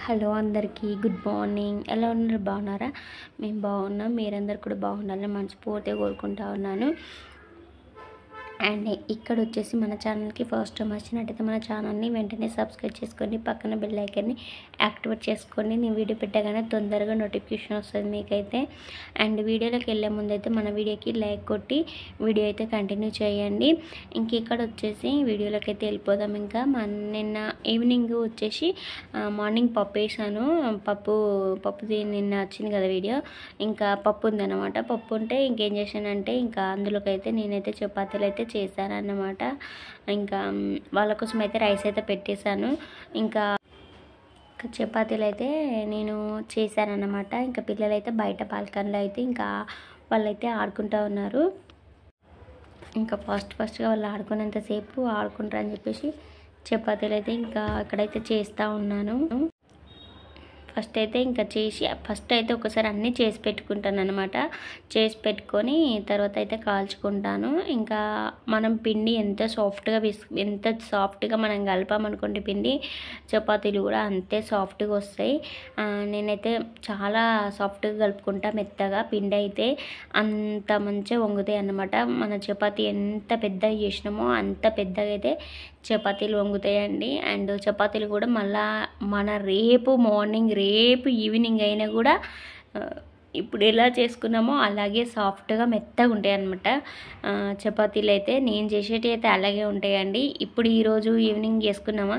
Hello అందరికీ good morning. ఎలా ఉన్నారు? బాగున్నారా? మేము బాగున్నాం. మీరందరూ కూడా బాగుండాలని మనస్ఫూర్తిగా కోరుకుంటా ఉన్నాను. అండ్ ఇక్కడ వచ్చేసి మన ఛానల్కి ఫస్ట్ టైం వచ్చినట్టయితే మన ఛానల్ని వెంటనే సబ్స్క్రైబ్ చేసుకోండి, పక్కన బెల్ ఐకాన్ని యాక్టివేట్ చేసుకోండి. నేను వీడియో పెట్టగానే తొందరగా నోటిఫికేషన్ వస్తుంది మీకైతే. అండ్ వీడియోలోకి వెళ్ళే ముందైతే మన వీడియోకి లైక్ కొట్టి వీడియో అయితే కంటిన్యూ చేయండి. ఇంక ఇక్కడ వచ్చేసి వీడియోలోకి అయితే వెళ్ళిపోదాం. ఇంకా నిన్న ఈవినింగ్ వచ్చేసి మార్నింగ్ పప్పు వేసాను. పప్పుది నిన్న వచ్చింది కదా వీడియో. ఇంకా పప్పు ఉందన్నమాట. పప్పు ఉంటే ఇంకేం చేశానంటే ఇంకా అందులోకి అయితే నేనైతే చపాతీలు అయితే చేశాను అన్నమాట. ఇంకా వాళ్ళ కోసం అయితే రైస్ అయితే పెట్టేశాను. ఇంకా చపాతీలు అయితే నేను చేశానన్నమాట. ఇంకా పిల్లలు అయితే బయట బాల్కనీలో అయితే ఇంకా వాళ్ళైతే ఆడుకుంటూ ఉన్నారు. ఇంకా ఫస్ట్గా వాళ్ళు ఆడుకునేంతసేపు ఆడుకుంటారని చెప్పేసి చపాతీలు అయితే ఇంకా అక్కడైతే చేస్తూ ఉన్నాను. ఫస్ట్ అయితే ఒకసారి అన్నీ చేసి పెట్టుకుంటాను అనమాట. చేసి పెట్టుకొని తర్వాత అయితే కాల్చుకుంటాను. ఇంకా మనం పిండి ఎంత సాఫ్ట్గా మనం కలిపామనుకోండి పిండి, చపాతీలు కూడా అంతే సాఫ్ట్గా వస్తాయి. నేనైతే చాలా సాఫ్ట్గా కలుపుకుంటా, మెత్తగా పిండి అయితే అంత మంచిగా వంగుతాయి అన్నమాట. మన చపాతీ ఎంత పెద్దగా చేసినామో అంత పెద్దగా అయితే చపాతీలు వంగుతాయండి. అండ్ చపాతీలు కూడా మళ్ళా మన రేపు ఈవినింగ్ అయినా కూడా ఇప్పుడు ఎలా చేసుకున్నామో అలాగే సాఫ్ట్గా మెత్తగా ఉంటాయి అన్నమాట. చపాతీలు అయితే నేను చేసేటి అయితే అలాగే ఉంటాయండి. ఇప్పుడు ఈరోజు ఈవినింగ్ చేసుకున్నామా,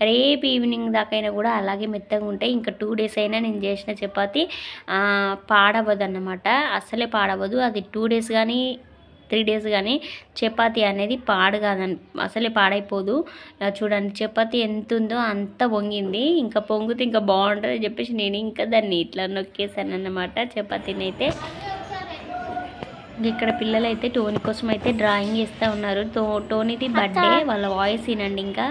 రేపు ఈవినింగ్ దాకైనా కూడా అలాగే మెత్తగా ఉంటాయి. ఇంకా 2 days అయినా నేను చేసిన చపాతీ పాడవదు అన్నమాట. అసలే పాడవదు. అది 2 days కానీ 3 days కానీ చపాతీ అనేది అసలే పాడైపోదు. చూడండి చపాతీ ఎంత ఉందో అంత పొంగింది. ఇంకా పొంగితే ఇంకా బాగుంటుంది అని చెప్పేసి నేను ఇంకా దాన్ని ఇట్లా నొక్కేసాను అన్నమాట చపాతీని అయితే. ఇక్కడ పిల్లలు అయితే టోనీ కోసం అయితే డ్రాయింగ్ చేస్తూ ఉన్నారు. టోనీది బర్త్డే. వాళ్ళ వాయిస్ వినండి. ఇంకా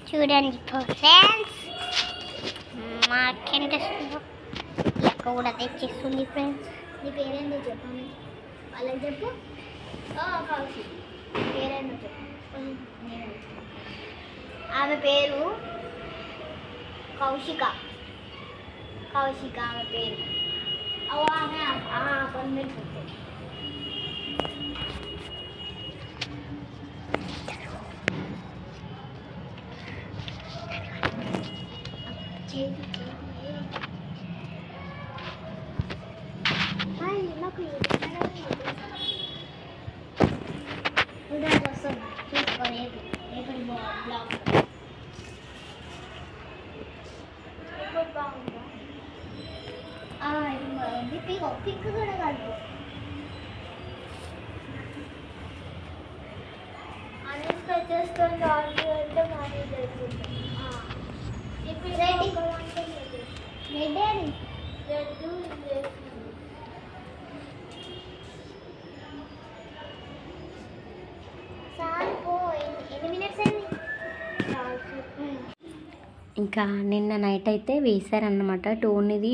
చూడండి ఫ్రెండ్స్, మా అక్క కూడా తెచ్చేస్తుంది. ఫ్రెండ్స్ నీ పేరేందో చెప్పండి, వాళ్ళకి చెప్పు. పేరేందో చెప్పు. ఆమె పేరు కౌశిక. ఆమె పేరు ఆమె పిక్ కూడా కాదు. అనేసి చేస్తుంది ఆల్రెడీ అంటే మనీ జరుగుతుంది. ఇప్పుడు రెడీ ఇంకా నిన్న నైట్ అయితే వేశారన్నమాట. టోనీది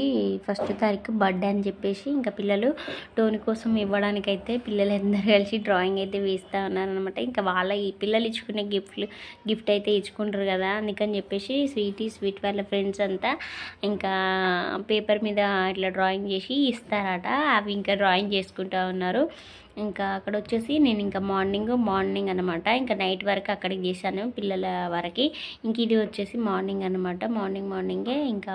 1st తారీఖు బర్త్డే అని చెప్పేసి ఇంకా పిల్లలు టోనీ కోసం ఇవ్వడానికైతే పిల్లలు అందరూ కలిసి డ్రాయింగ్ అయితే వేస్తూ ఉన్నారనమాట. ఇంకా ఈ పిల్లలు ఇచ్చుకునే గిఫ్ట్ అయితే ఇచ్చుకుంటారు కదా, అందుకని చెప్పేసి స్వీట్ వాళ్ళ ఫ్రెండ్స్ అంతా ఇంకా పేపర్ మీద ఇట్లా డ్రాయింగ్ చేసి ఇస్తారట. అవి ఇంకా డ్రాయింగ్ చేసుకుంటూ ఉన్నారు. ఇంకా అక్కడ వచ్చేసి నేను ఇంకా మార్నింగ్ అనమాట. ఇంకా నైట్ వరకు అక్కడికి చేశాను పిల్లల వరకు. ఇంక ఇది వచ్చేసి మార్నింగ్ అనమాట. మార్నింగే ఇంకా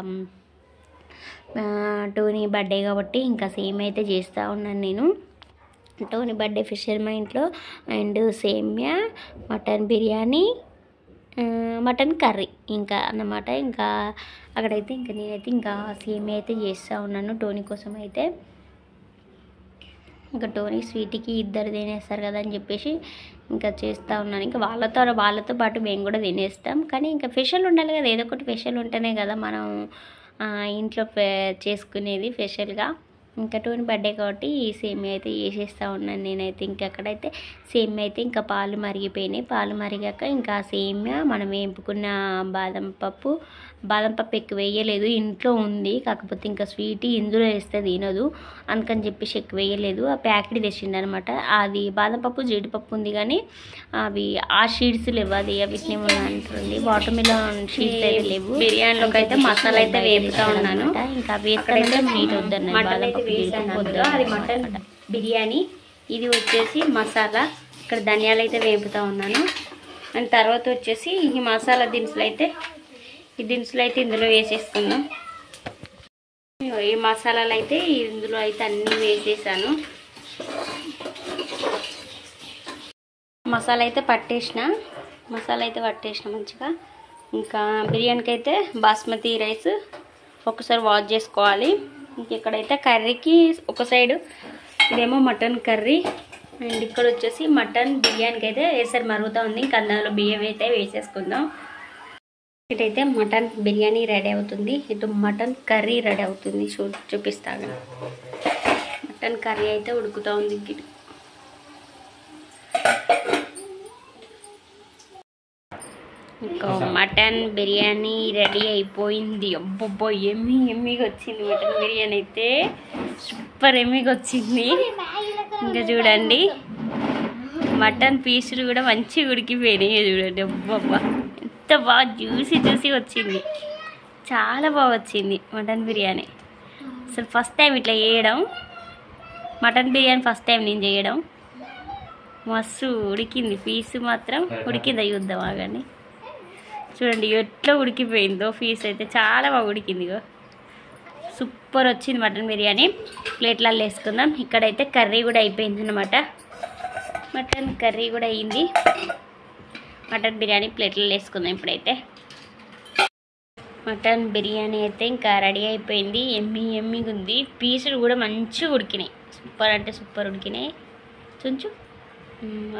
టోనీ బర్త్డే కాబట్టి ఇంకా సేమ్ అయితే చేస్తూ ఉన్నాను నేను. టోనీ బర్త్డే స్పెషల్ మా ఇంట్లో. అండ్ సేమియా, మటన్ బిర్యానీ, మటన్ కర్రీ ఇంకా అన్నమాట. ఇంకా అక్కడైతే ఇంకా నేనైతే ఇంకా సేమియా అయితే చేస్తూ ఉన్నాను టోనీ కోసం అయితే. ఇంకా టోనీ స్వీట్కి ఇద్దరు తినేస్తారు కదా అని చెప్పేసి ఇంకా చేస్తూ ఉన్నాను. ఇంకా వాళ్ళతో పాటు మేము కూడా తినేస్తాం. కానీ ఇంకా స్పెషల్ ఉండాలి కదా, ఏదో ఒకటి స్పెషల్ ఉంటేనే కదా మనం ఇంట్లో చేసుకునేది స్పెషల్గా. ఇంకా టోనీ బర్త్డే కాబట్టి ఈ సేమియా అయితే చేసేస్తూ ఉన్నాను నేనైతే. ఇంకా అక్కడైతే సేమియా అయితే ఇంకా పాలు మరిగిపోయినాయి. పాలు మరిగాక ఇంకా సేమియా మనం వేపుకున్న బాదం పప్పు, బాదం పప్పు ఎక్కువ వేయలేదు, ఇంట్లో ఉంది. కాకపోతే ఇంకా స్వీట్ ఇందులో వేస్తే తినదు, అందుకని చెప్పేసి ఎక్కువ వేయలేదు. ఆ ప్యాకెట్ తెచ్చిండు అనమాట. అది బాదం పప్పు జీడిపప్పు ఉంది, కానీ అవి ఆ షీడ్స్ లేవు. అది వీటిని అంటుంది వాటర్ మిలన్ షీడ్స్ అయితే లేవు. బిర్యానీలోకి అయితే మసాలా అయితే వేపుతా ఉన్నాను. ఇంకా వేస్తే స్వీట్ వద్దన్నాను. బాదం పప్పు జీడిపప్పు వద్దు. అది మటన్ బిర్యానీ. ఇది వచ్చేసి మసాలా. ఇక్కడ ధనియాలు అయితే వేపుతా ఉన్నాను. అండ్ తర్వాత వచ్చేసి ఈ మసాలా దినుసులు అయితే ఇందులో వేసేసుకుందాం. ఈ మసాలాలు అయితే ఇందులో అయితే అన్నీ వేసేసాను. మసాలా అయితే పట్టేసిన మంచిగా. ఇంకా బిర్యానీకి అయితే బాస్మతి రైస్ ఒకసారి వాష్ చేసుకోవాలి. ఇంకెక్కడైతే కర్రీకి ఒక సైడు ఇదేమో మటన్ కర్రీ, అండ్ ఇక్కడ వచ్చేసి మటన్ బిర్యానీకి అయితే వేసారి మరుగుతూ ఉంది. ఇంకా అందులో బియ్యం అయితే వేసేసుకుందాం. ఇటైతే మటన్ బిర్యానీ రెడీ అవుతుంది, ఇటు మటన్ కర్రీ రెడీ అవుతుంది. చూపిస్తాను. మటన్ కర్రీ అయితే ఉడుకుతూ ఉంది. ఇంకా మటన్ బిర్యానీ రెడీ అయిపోయింది. అబ్బబ్బో ఎమ్మిగా వచ్చింది మటన్ బిర్యానీ అయితే, సూపర్ ఎమ్మిగా వచ్చింది. ఇంకా చూడండి మటన్ పీసులు కూడా మంచిగా ఉడికిపోయినాయి. చూడండి అబ్బబ్బా ఎంత బాగా జ్యూసీ వచ్చింది, చాలా బాగా వచ్చింది మటన్ బిర్యానీ. అసలు ఫస్ట్ టైం ఇట్లా చేయడం, మటన్ బిర్యానీ ఫస్ట్ టైం నేను చేయడం. మస్తు ఉడికింది, పీసు మాత్రం ఉడికింది. చూద్దాం ఆగండి, చూడండి ఎట్లా ఉడికిపోయిందో. పీస్ అయితే చాలా బాగా ఉడికింది. సూపర్ వచ్చింది మటన్ బిర్యానీ. ప్లేట్లలో వేసుకుందాం. ఇక్కడైతే కర్రీ కూడా అయిపోయింది అనమాట. మటన్ కర్రీ కూడా అయ్యింది. మటన్ బిర్యానీ ప్లేట్లలో వేసుకుందాం. ఇప్పుడైతే మటన్ బిర్యానీ అయితే ఇంకా రెడీ అయిపోయింది. ఎమ్మిగా ఉంది. పీసులు కూడా మంచిగా ఉడికినాయి, సూపర్ అంటే సూపర్ ఉడికినాయి. చుంచు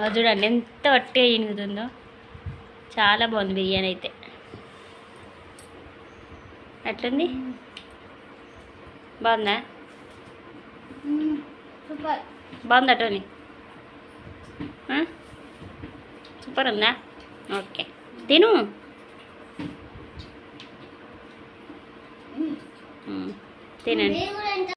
అది చూడండి ఎంత వట్టిగా ఇనుగుతుందో, చాలా బాగుంది బిర్యానీ అయితే. ఎట్లుంది, బాగుందా? బాగుందా టోనీ? సూపర్ ఉందా? ఓకే తిను. తినండి.